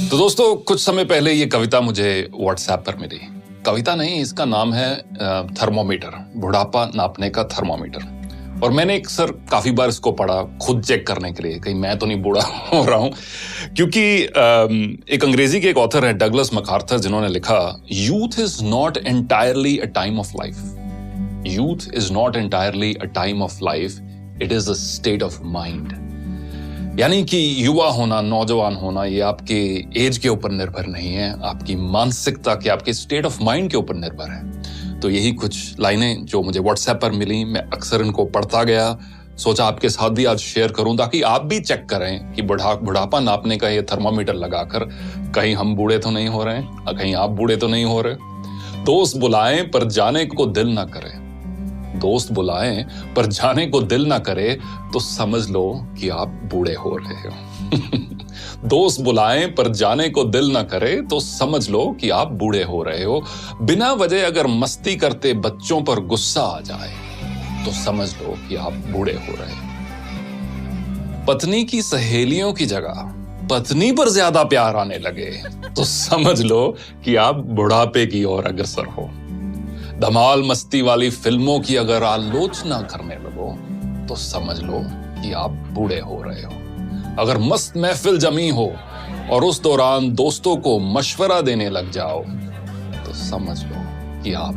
तो दोस्तों, कुछ समय पहले ये कविता मुझे व्हाट्सएप पर मिली। कविता नहीं, इसका नाम है थर्मोमीटर, बुढ़ापा नापने का थर्मोमीटर। और मैंने अक्सर काफी बार इसको पढ़ा खुद चेक करने के लिए, कहीं मैं तो नहीं बूढ़ा हो रहा हूं। क्योंकि एक अंग्रेजी के एक ऑथर है डगलस मैकार्थर, जिन्होंने लिखा, youth is not entirely a time of life. Youth is not entirely a time of life, it is a state of mind. यानी कि युवा होना, नौजवान होना, ये आपके एज के ऊपर निर्भर नहीं है, आपकी मानसिकता के, आपके स्टेट ऑफ माइंड के ऊपर निर्भर है। तो यही कुछ लाइनें जो मुझे व्हाट्सएप पर मिली, मैं अक्सर इनको पढ़ता गया, सोचा आपके साथ भी आज शेयर करूं ताकि आप भी चेक करें कि बुढ़ापा नापने का ये थर्मामीटर लगाकर कहीं हम बूढ़े तो नहीं हो रहे हैं, कहीं आप बूढ़े तो नहीं हो रहे। दोस्त बुलाएं पर जाने को दिल ना करे, दोस्त बुलाएं पर जाने को दिल ना करे तो समझ लो कि आप बूढ़े हो रहे हो। दोस्त बुलाएं पर जाने को दिल ना करे तो समझ लो कि आप बूढ़े हो रहे हो। बिना वजह अगर मस्ती करते बच्चों पर गुस्सा आ जाए तो समझ लो कि आप बूढ़े हो रहे हो। पत्नी की सहेलियों की जगह पत्नी पर ज्यादा प्यार आने लगे तो समझ लो कि आप बुढ़ापे की ओर अग्रसर हो। धमाल मस्ती वाली फिल्मों की अगर आलोचना करने लगो तो समझ लो कि आप बूढ़े हो रहे हो। अगर मस्त महफिल जमी हो और उस दौरान दोस्तों को मशवरा देने लग जाओ तो समझ लो कि आप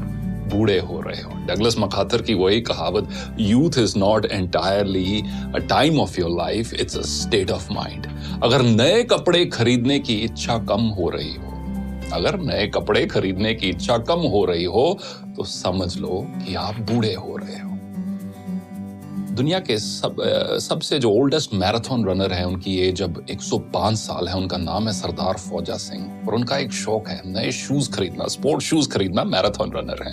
बूढ़े हो रहे हो। डगलस मैकार्थर की वही कहावत, youth is not entirely a time of your life, it's a state of mind. अगर नए कपड़े खरीदने की इच्छा कम हो रही हो, अगर नए कपड़े खरीदने की इच्छा कम हो रही हो तो समझ लो कि आप बूढ़े हो रहे हो। दुनिया के सबसे जो ओल्डेस्ट मैराथन रनर है, उनकी एज अब 105 साल है। उनका नाम है सरदार फौजा सिंह और उनका एक शौक है नए शूज खरीदना, स्पोर्ट शूज खरीदना। मैराथन रनर है,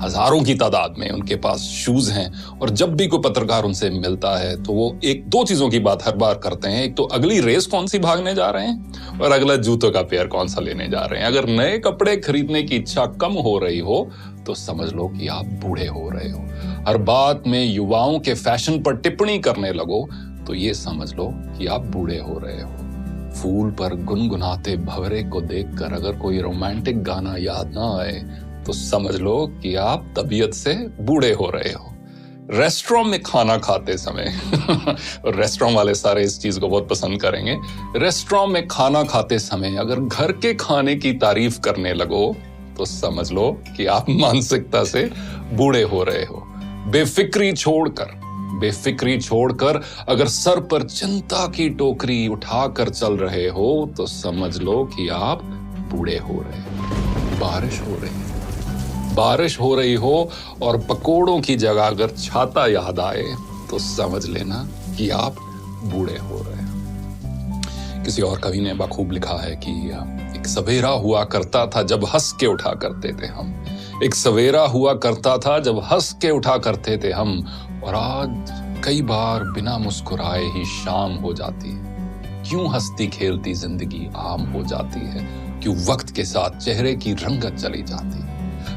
हजारों की तादाद में उनके पास शूज हैं। और जब भी कोई पत्रकार उनसे मिलता है तो वो एक दो चीजों की बात हर बार करते हैं, एक तो अगली रेस कौन सी भागने जा रहे हैं और अगला जूतों का पेयर कौन सा लेने जा रहे हैं। अगर नए कपड़े खरीदने की इच्छा कम हो रही हो तो समझ लो कि आप बूढ़े हो रहे हो। हर बात में युवाओं के फैशन पर टिप्पणी करने लगो तो ये समझ लो कि आप बूढ़े हो रहे हो। फूल पर गुनगुनाते भंवरे को देखकर अगर कोई रोमांटिक गाना याद ना आए तो समझ लो कि आप तबीयत से बूढ़े हो रहे हो। रेस्टोरेंट में खाना खाते समय और रेस्टोरेंट वाले सारे इस चीज को बहुत पसंद करेंगे। रेस्टोरेंट में खाना खाते समय अगर घर के खाने की तारीफ करने लगो तो समझ लो कि आप मानसिकता से बूढ़े हो रहे हो। बेफिक्री छोड़कर अगर सर पर चिंता की टोकरी उठाकर चल रहे हो तो समझ लो कि आप बूढ़े हो रहे हो। बारिश हो रही हो और पकोड़ों की जगह अगर छाता याद आए तो समझ लेना कि आप बूढ़े हो रहे हो। किसी और कवि ने बखूब लिखा है कि एक सवेरा हुआ करता था जब हंस के उठा करते थे हम। एक सवेरा हुआ करता था जब हंस के उठा करते थे हम, और आज कई बार बिना मुस्कुराए ही शाम हो जाती है। क्यों हंसती खेलती जिंदगी आम हो जाती है, क्यों वक्त के साथ चेहरे की रंगत चली जाती है।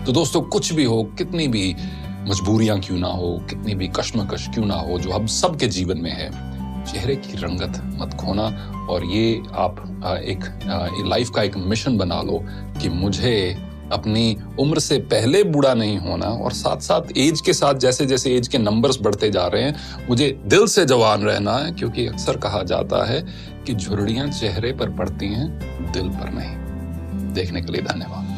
तो दोस्तों, कुछ भी हो, कितनी भी मजबूरियां क्यों ना हो, कितनी भी कश्मकश क्यों ना हो, जो हम सबके जीवन में है, चेहरे की रंगत मत खोना। और ये आप एक लाइफ का एक मिशन बना लो कि मुझे अपनी उम्र से पहले बूढ़ा नहीं होना, और साथ साथ एज के साथ जैसे जैसे एज के नंबर्स बढ़ते जा रहे हैं मुझे दिल से जवान रहना है। क्योंकि अक्सर कहा जाता है कि झुर्रियां चेहरे पर पड़ती हैं, दिल पर नहीं। देखने के लिए धन्यवाद।